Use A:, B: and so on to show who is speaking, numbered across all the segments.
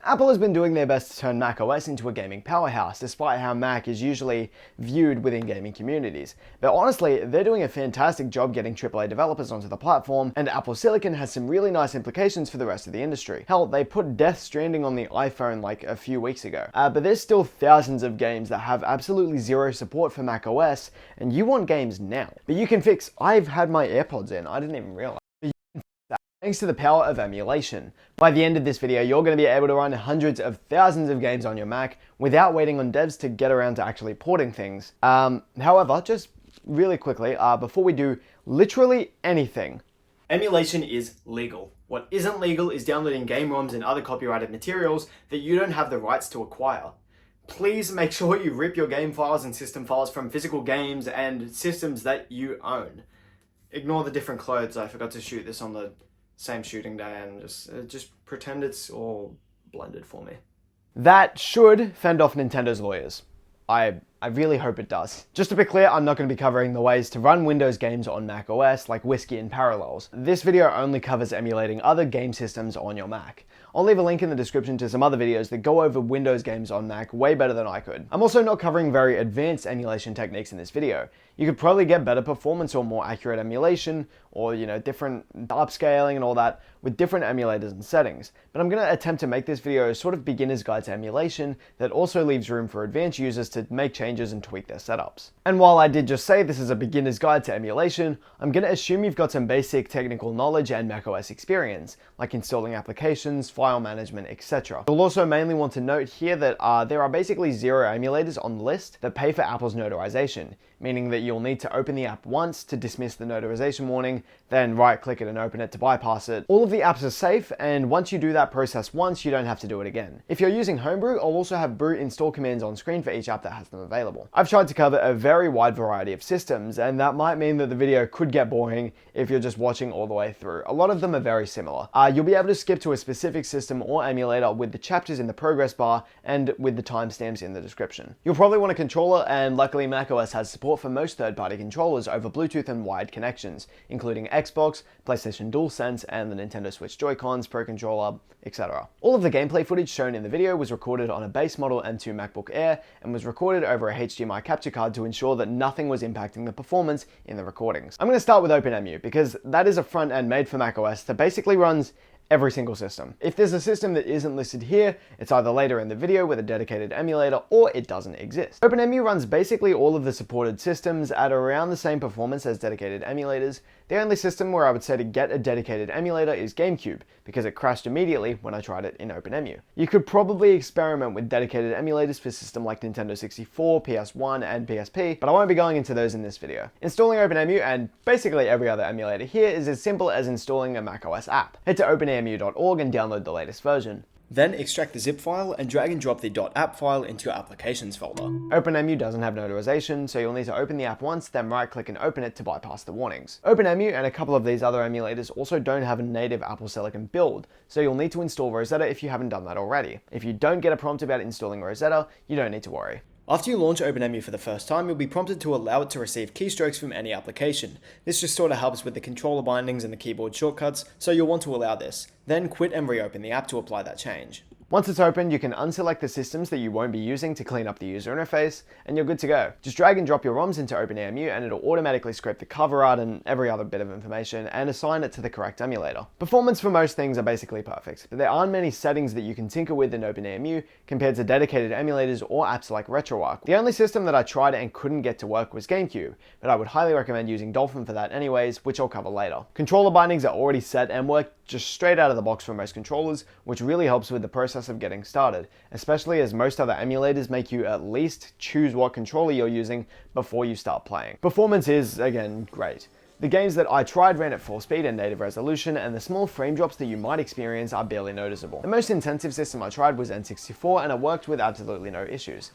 A: Apple has been doing their best to turn macOS into a gaming powerhouse, despite how Mac is usually viewed within gaming communities. But honestly, they're doing a fantastic job getting AAA developers onto the platform, and Apple Silicon has some really nice implications for the rest of the industry. Hell, they put Death Stranding on the iPhone like a few weeks ago. But there's still thousands of games that have absolutely zero support for macOS, and you want games now. But you can fix, I've had my AirPods in, I didn't even realize. Thanks to the power of emulation. By the end of this video, you're going to be able to run hundreds of thousands of games on your Mac without waiting on devs to get around to actually porting things. However, just really quickly, before we do literally anything, emulation is legal. What isn't legal is downloading game ROMs and other copyrighted materials that you don't have the rights to acquire. Please make sure you rip your game files and system files from physical games and systems that you own. Ignore the different clothes. I forgot to shoot this on the same shooting day, and just pretend it's all blended for me. That should fend off Nintendo's lawyers. I really hope it does. Just to be clear, I'm not going to be covering the ways to run Windows games on Mac OS like Whiskey and Parallels. This video only covers emulating other game systems on your Mac. I'll leave a link in the description to some other videos that go over Windows games on Mac way better than I could. I'm also not covering very advanced emulation techniques in this video. You could probably get better performance or more accurate emulation, or different upscaling and all that with different emulators and settings. But I'm going to attempt to make this video a sort of beginner's guide to emulation that also leaves room for advanced users to make changes and tweak their setups. And while I did just say this is a beginner's guide to emulation, I'm going to assume you've got some basic technical knowledge and macOS experience, like installing applications, file management, etc. You'll also mainly want to note here that there are basically 0 emulators on the list that pay for Apple's notarization, meaning that you'll need to open the app once to dismiss the notarization warning, then right-click it and open it to bypass it. All of the apps are safe, and once you do that process once, you don't have to do it again. If you're using Homebrew, I'll also have brew install commands on screen for each app that has them available. I've tried to cover a very wide variety of systems, and that might mean that the video could get boring if you're just watching all the way through. A lot of them are very similar. You'll be able to skip to a specific system or emulator with the chapters in the progress bar and with the timestamps in the description. You'll probably want a controller, and luckily macOS has support for most third-party controllers over Bluetooth and wired connections, including Xbox, PlayStation DualSense, and the Nintendo Switch Joy-Cons, Pro Controller, etc. All of the gameplay footage shown in the video was recorded on a base model M2 MacBook Air and was recorded over a HDMI capture card to ensure that nothing was impacting the performance in the recordings. I'm going to start with OpenEmu because that is a front end made for macOS that basically runs every single system. If there's a system that isn't listed here, it's either later in the video with a dedicated emulator or it doesn't exist. OpenEmu runs basically all of the supported systems at around the same performance as dedicated emulators. The only system where I would say to get a dedicated emulator is GameCube, because it crashed immediately when I tried it in OpenEmu. You could probably experiment with dedicated emulators for systems like Nintendo 64, PS1, and PSP, but I won't be going into those in this video. Installing OpenEmu and basically every other emulator here is as simple as installing a macOS app. Head to openemu.org and download the latest version. Then extract the zip file and drag and drop the .app file into your applications folder. OpenEmu doesn't have notarization, so you'll need to open the app once, then right-click and open it to bypass the warnings. OpenEmu and a couple of these other emulators also don't have a native Apple Silicon build, so you'll need to install Rosetta if you haven't done that already. If you don't get a prompt about installing Rosetta, you don't need to worry. After you launch OpenEmu for the first time, you'll be prompted to allow it to receive keystrokes from any application. This just sort of helps with the controller bindings and the keyboard shortcuts, so you'll want to allow this. Then quit and reopen the app to apply that change. Once it's opened, you can unselect the systems that you won't be using to clean up the user interface, and you're good to go. Just drag and drop your ROMs into OpenEmu and it'll automatically scrape the cover art and every other bit of information and assign it to the correct emulator. Performance for most things are basically perfect, but there aren't many settings that you can tinker with in OpenEmu compared to dedicated emulators or apps like RetroArch. The only system that I tried and couldn't get to work was GameCube, but I would highly recommend using Dolphin for that anyways, which I'll cover later. Controller bindings are already set and work just straight out of the box for most controllers, which really helps with the process of getting started, especially as most other emulators make you at least choose what controller you're using before you start playing. Performance is, again, great. The games that I tried ran at full speed and native resolution, and the small frame drops that you might experience are barely noticeable. The most intensive system I tried was N64, and it worked with absolutely no issues.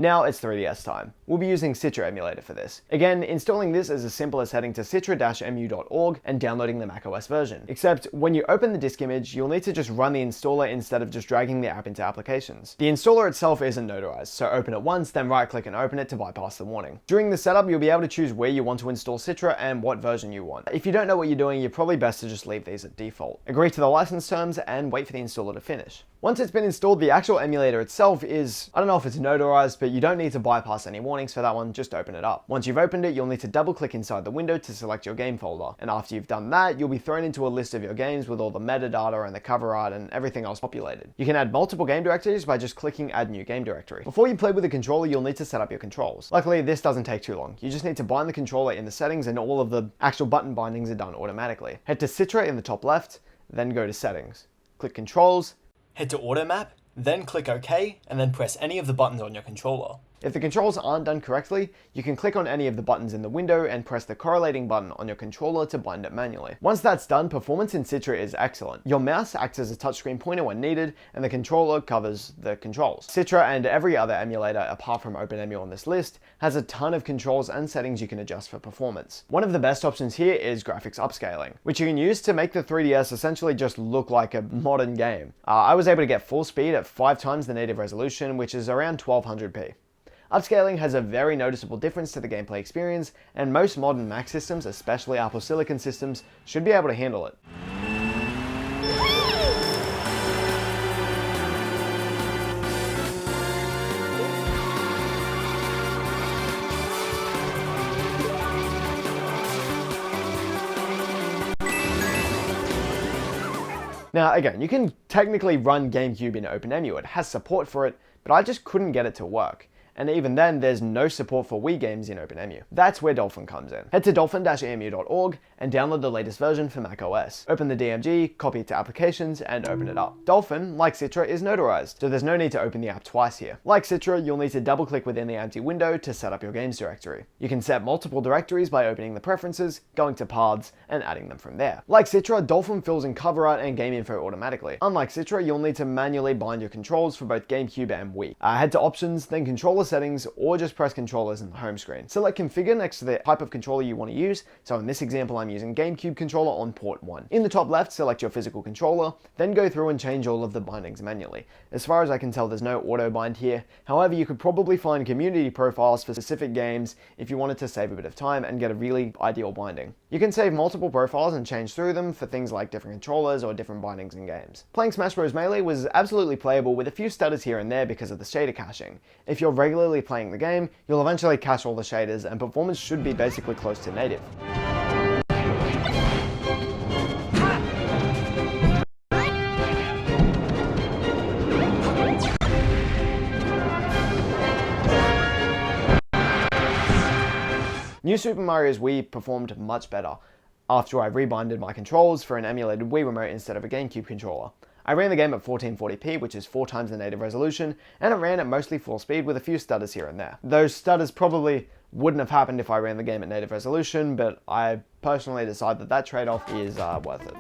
A: Now it's 3DS time. We'll be using Citra emulator for this. Again, installing this is as simple as heading to citra-emu.org and downloading the macOS version. Except when you open the disk image, you'll need to just run the installer instead of just dragging the app into applications. The installer itself isn't notarized, so open it once, then right click and open it to bypass the warning. During the setup, you'll be able to choose where you want to install Citra and what version you want. If you don't know what you're doing, you're probably best to just leave these at default. Agree to the license terms and wait for the installer to finish. Once it's been installed, the actual emulator itself is, I don't know if it's notarized, but you don't need to bypass any warnings for that one, just open it up. Once you've opened it, you'll need to double click inside the window to select your game folder. And after you've done that, you'll be thrown into a list of your games with all the metadata and the cover art and everything else populated. You can add multiple game directories by just clicking add new game directory. Before you play with the controller, you'll need to set up your controls. Luckily, this doesn't take too long. You just need to bind the controller in the settings and all of the actual button bindings are done automatically. Head to Citra in the top left, then go to settings. Click controls, head to auto map, then click OK, and then press any of the buttons on your controller. If the controls aren't done correctly, you can click on any of the buttons in the window and press the correlating button on your controller to bind it manually. Once that's done, performance in Citra is excellent. Your mouse acts as a touchscreen pointer when needed, and the controller covers the controls. Citra and every other emulator apart from OpenEmu on this list has a ton of controls and settings you can adjust for performance. One of the best options here is graphics upscaling, which you can use to make the 3DS essentially just look like a modern game. I was able to get full speed at 5 times the native resolution, which is around 1200p. Upscaling has a very noticeable difference to the gameplay experience, and most modern Mac systems, especially Apple Silicon systems, should be able to handle it. Now again, you can technically run GameCube in OpenEmu, it has support for it, but I just couldn't get it to work. And even then, there's no support for Wii games in OpenEmu. That's where Dolphin comes in. Head to dolphin-emu.org and download the latest version for macOS. Open the DMG, copy it to applications, and open it up. Dolphin, like Citra, is notarized, so there's no need to open the app twice here. Like Citra, you'll need to double-click within the empty window to set up your games directory. You can set multiple directories by opening the preferences, going to paths, and adding them from there. Like Citra, Dolphin fills in cover art and game info automatically. Unlike Citra, you'll need to manually bind your controls for both GameCube and Wii. Head to options, then controller settings, or just press controllers in the home screen. Select configure next to the type of controller you want to use. So in this example, I'm using GameCube controller on port 1. In the top left, select your physical controller, then go through and change all of the bindings manually. As far as I can tell, there's no auto bind here. However, you could probably find community profiles for specific games if you wanted to save a bit of time and get a really ideal binding. You can save multiple profiles and change through them for things like different controllers or different bindings in games. Playing Smash Bros. Melee was absolutely playable with a few stutters here and there because of the shader caching. If you're regularly playing the game, you'll eventually cache all the shaders and performance should be basically close to native. New Super Mario's Wii performed much better after I rebinded my controls for an emulated Wii remote instead of a GameCube controller. I ran the game at 1440p, which is 4 times the native resolution, and it ran at mostly full speed with a few stutters here and there. Those stutters probably wouldn't have happened if I ran the game at native resolution, but I personally decide that that trade-off is worth it.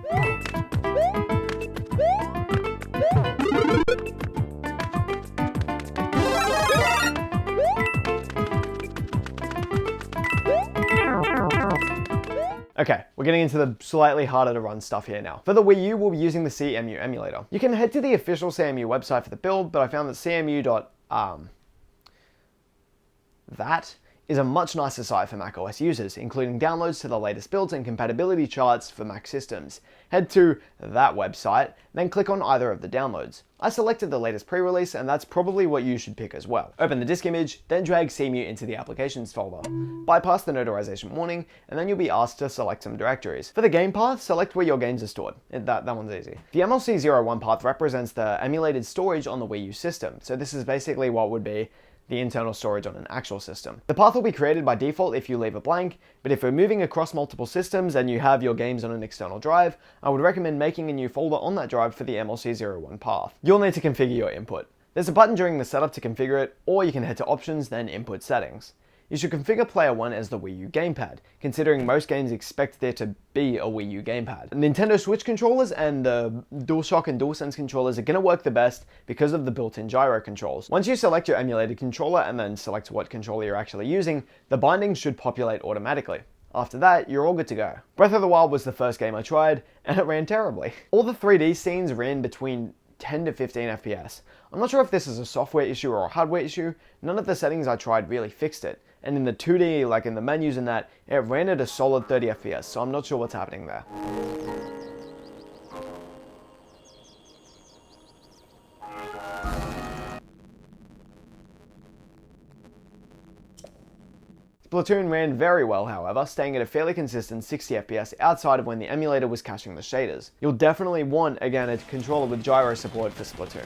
A: Okay, we're getting into the slightly harder to run stuff here now. For the Wii U, we'll be using the Cemu emulator. You can head to the official Cemu website for the build, but I found that that is a much nicer site for macOS users, including downloads to the latest builds and compatibility charts for Mac systems. Head to that website, then click on either of the downloads. I selected the latest pre-release, and that's probably what you should pick as well. Open the disk image, then drag Cemu into the applications folder. Bypass the notarization warning, and then you'll be asked to select some directories. For the game path, select where your games are stored. That one's easy. The MLC01 path represents the emulated storage on the Wii U system, so this is basically what would be the internal storage on an actual system. The path will be created by default if you leave it blank, but if we're moving across multiple systems and you have your games on an external drive, I would recommend making a new folder on that drive for the MLC01 path. You'll need to configure your input. There's a button during the setup to configure it, or you can head to options, then input settings. you should configure Player 1 as the Wii U gamepad, considering most games expect there to be a Wii U gamepad. Nintendo Switch controllers and the DualShock and DualSense controllers are going to work the best because of the built-in gyro controls. Once you select your emulated controller and then select what controller you're actually using, the bindings should populate automatically. After that, you're all good to go. Breath of the Wild was the first game I tried, and it ran terribly. All the 3D scenes ran between 10 to 15 FPS. I'm not sure if this is a software issue or a hardware issue. None of the settings I tried really fixed it. And in the 2D, like in the menus and that, it ran at a solid 30 FPS, so I'm not sure what's happening there. Splatoon ran very well, however, staying at a fairly consistent 60 FPS outside of when the emulator was caching the shaders. You'll definitely want, again, a controller with gyro support for Splatoon.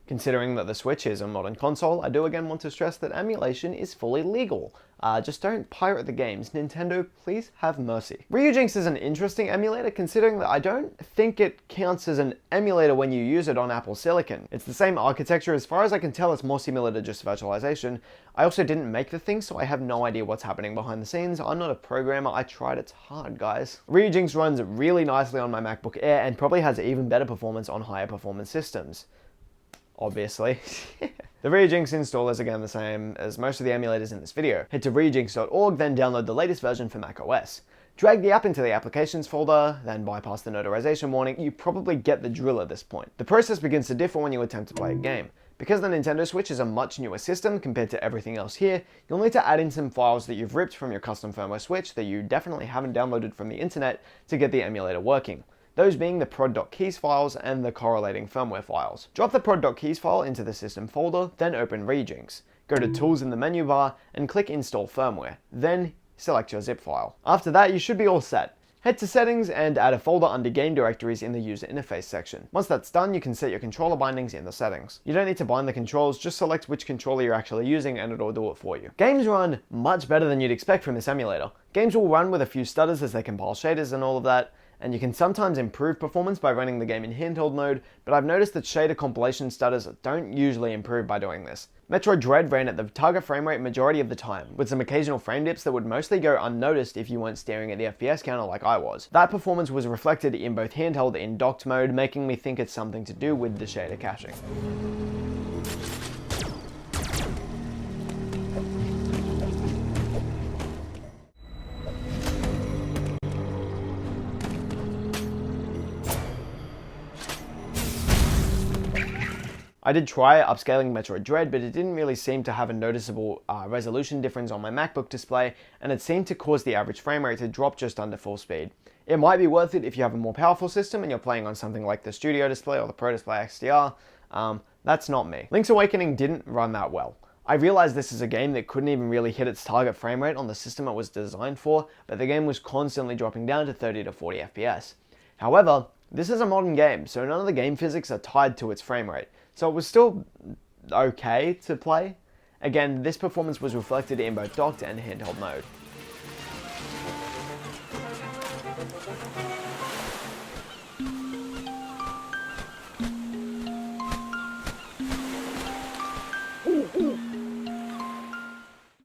A: Considering that the Switch is a modern console, I do again want to stress that emulation is fully legal. Just don't pirate the games. Nintendo, please have mercy. Ryujinx is an interesting emulator, considering that I don't think it counts as an emulator when you use it on Apple Silicon. It's the same architecture. As far as I can tell, it's more similar to just virtualization. I also didn't make the thing, so I have no idea what's happening behind the scenes. I'm not a programmer. I tried. It's hard, guys. Ryujinx runs really nicely on my MacBook Air and probably has even better performance on higher performance systems. Obviously. The Ryujinx installer is again the same as most of the emulators in this video. Head to ryujinx.org, then download the latest version for macOS. Drag the app into the applications folder, then bypass the notarization warning. You probably get the drill at this point. The process begins to differ when you attempt to play a game. Because the Nintendo Switch is a much newer system compared to everything else here, you'll need to add in some files that you've ripped from your custom firmware Switch that you definitely haven't downloaded from the internet to get the emulator working. Those being the prod.keys files and the correlating firmware files. Drop the prod.keys file into the system folder, then open Ryujinx. Go to Tools in the menu bar and click Install Firmware. Then select your zip file. After that, you should be all set. Head to Settings and add a folder under Game Directories in the User Interface section. Once that's done, you can set your controller bindings in the settings. You don't need to bind the controls, just select which controller you're actually using and it'll do it for you. Games run much better than you'd expect from this emulator. Games will run with a few stutters as they compile shaders and all of that, and you can sometimes improve performance by running the game in handheld mode, but I've noticed that shader compilation stutters don't usually improve by doing this. Metroid Dread ran at the target frame rate majority of the time, with some occasional frame dips that would mostly go unnoticed if you weren't staring at the FPS counter like I was. That performance was reflected in both handheld and docked mode, making me think it's something to do with the shader caching. I did try upscaling Metroid Dread, but it didn't really seem to have a noticeable resolution difference on my MacBook display, and it seemed to cause the average frame rate to drop just under full speed. It might be worth it if you have a more powerful system and you're playing on something like the Studio Display or the Pro Display XDR. That's not me. Link's Awakening didn't run that well. I realized this is a game that couldn't even really hit its target frame rate on the system it was designed for, but the game was constantly dropping down to 30 to 40 FPS. However, this is a modern game, so none of the game physics are tied to its frame rate. So it was still okay to play. Again, this performance was reflected in both docked and handheld mode.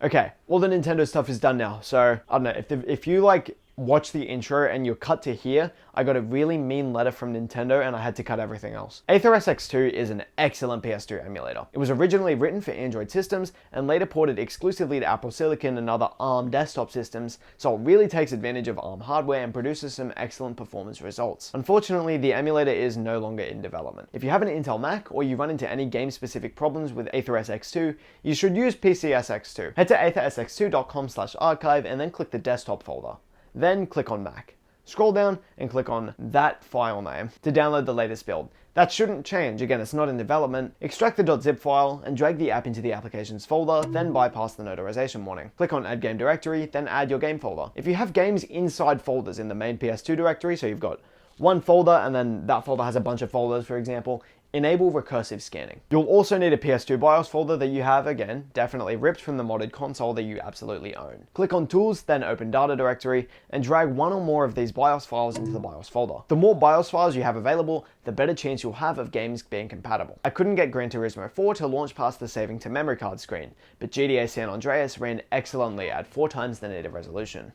A: Okay, all the Nintendo stuff is done now, so I don't know, if you like watch the intro and you're cut to here, I got a really mean letter from Nintendo and I had to cut everything else. Aether SX2 is an excellent PS2 emulator. It was originally written for Android systems and later ported exclusively to Apple Silicon and other ARM desktop systems, so it really takes advantage of ARM hardware and produces some excellent performance results. Unfortunately, the emulator is no longer in development. If you have an Intel Mac or you run into any game-specific problems with Aether SX2, you should use PCSX2. Head to aethersx2.com/archive and then click the desktop folder. Then click on Mac. Scroll down and click on that file name to download the latest build. That shouldn't change, again it's not in development. Extract the .zip file and drag the app into the applications folder, then bypass the notarization warning. Click on Add Game Directory, then add your game folder. If you have games inside folders in the main PS2 directory, so you've got one folder and then that folder has a bunch of folders, for example, Enable recursive scanning. You'll also need a PS2 BIOS folder that you have, again, definitely ripped from the modded console that you absolutely own. Click on Tools, then open Data Directory, and drag one or more of these BIOS files into the BIOS folder. The more BIOS files you have available, the better chance you'll have of games being compatible. I couldn't get Gran Turismo 4 to launch past the saving to memory card screen, but GTA San Andreas ran excellently at 4 times the native resolution.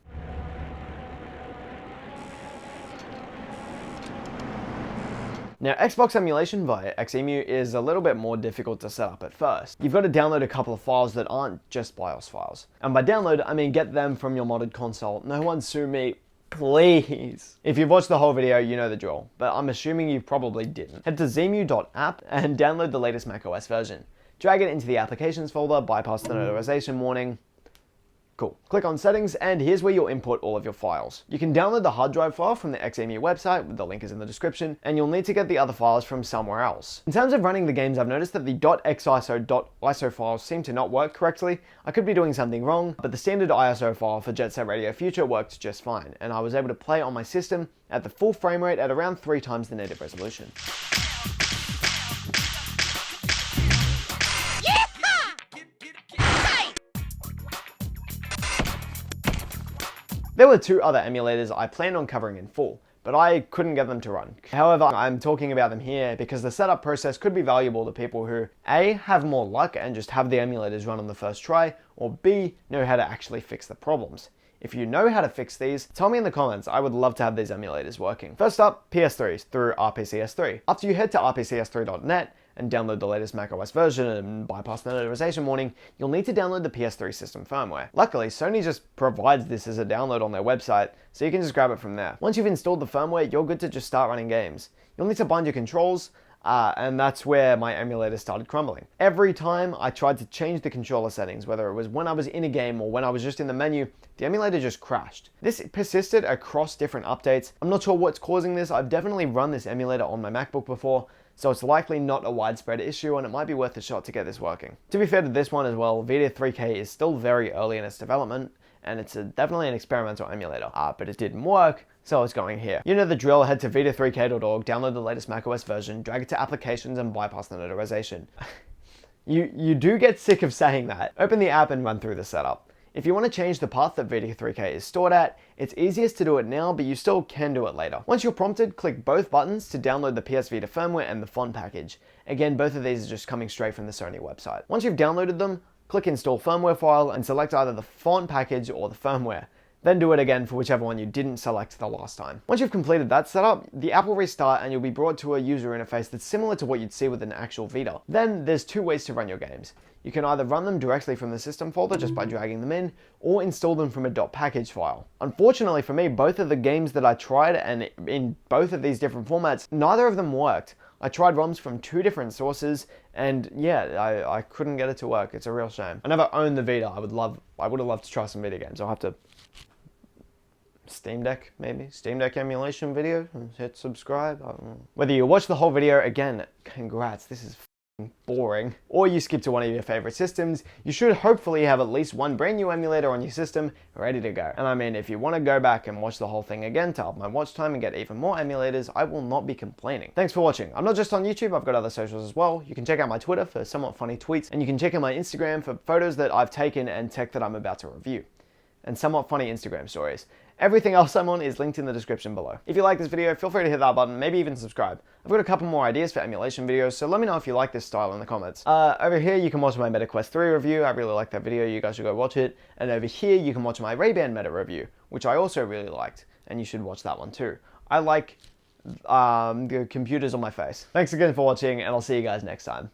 A: Now, Xbox emulation via Xemu is a little bit more difficult to set up at first. You've got to download a couple of files that aren't just BIOS files. And by download, I mean get them from your modded console. No one sue me, please. If you've watched the whole video, you know the drill, but I'm assuming you probably didn't. Head to xemu.app and download the latest macOS version. Drag it into the applications folder, bypass the notarization warning. Cool. Click on settings, and here's where you'll import all of your files. You can download the hard drive file from the Xemu website, the link is in the description, and you'll need to get the other files from somewhere else. In terms of running the games, I've noticed that the .xiso files seem to not work correctly. I could be doing something wrong, but the standard ISO file for Jet Set Radio Future worked just fine, and I was able to play on my system at the full frame rate at around 3 times the native resolution. There were 2 other emulators I planned on covering in full, but I couldn't get them to run. However, I'm talking about them here because the setup process could be valuable to people who A, have more luck and just have the emulators run on the first try, or B, know how to actually fix the problems. If you know how to fix these, tell me in the comments. I would love to have these emulators working. First up, PS3s through RPCS3. After you head to rpcs3.net and download the latest macOS version and bypass the notarization warning, you'll need to download the PS3 system firmware. Luckily, Sony just provides this as a download on their website, so you can just grab it from there. Once you've installed the firmware, you're good to just start running games. You'll need to bind your controls, and that's where my emulator started crumbling. Every time I tried to change the controller settings, whether it was when I was in a game or when I was just in the menu, the emulator just crashed. This persisted across different updates. I'm not sure what's causing this. I've definitely run this emulator on my MacBook before, so it's likely not a widespread issue, and it might be worth a shot to get this working. To be fair to this one as well, Vita 3K is still very early in its development, and it's definitely an experimental emulator, but it didn't work, so it's going here. You know the drill, head to vita3k.org, download the latest macOS version, drag it to applications, and bypass the notarization. You do get sick of saying that. Open the app and run through the setup. If you want to change the path that Vita 3K is stored at, it's easiest to do it now, but you still can do it later. Once you're prompted, click both buttons to download the PS Vita firmware and the font package. Again, both of these are just coming straight from the Sony website. Once you've downloaded them, click Install Firmware File and select either the font package or the firmware. Then do it again for whichever one you didn't select the last time. Once you've completed that setup, the app will restart and you'll be brought to a user interface that's similar to what you'd see with an actual Vita. Then there's 2 ways to run your games. You can either run them directly from the system folder just by dragging them in, or install them from a .package file. Unfortunately for me, both of the games that I tried, and in both of these different formats, neither of them worked. I tried ROMs from 2 different sources, and yeah, I couldn't get it to work. It's a real shame. I never owned the Vita. I would have loved to try some Vita games. I'll have to Steam Deck, maybe? Steam Deck emulation video? Hit subscribe? I don't know. Whether you watch the whole video, again, congrats, this is boring, or you skip to one of your favorite systems, you should hopefully have at least one brand new emulator on your system ready to go. And I mean, if you want to go back and watch the whole thing again to up my watch time and get even more emulators, I will not be complaining. Thanks for watching. I'm not just on YouTube, I've got other socials as well. You can check out my Twitter for somewhat funny tweets, and you can check out my Instagram for photos that I've taken and tech that I'm about to review, and somewhat funny Instagram stories. Everything else I'm on is linked in the description below. If you like this video, feel free to hit that button, maybe even subscribe. I've got a couple more ideas for emulation videos, so let me know if you like this style in the comments. Over here you can watch my MetaQuest 3 review, I really like that video, you guys should go watch it. And over here you can watch my Ray-Ban Meta review, which I also really liked, and you should watch that one too. I like the computers on my face. Thanks again for watching, and I'll see you guys next time.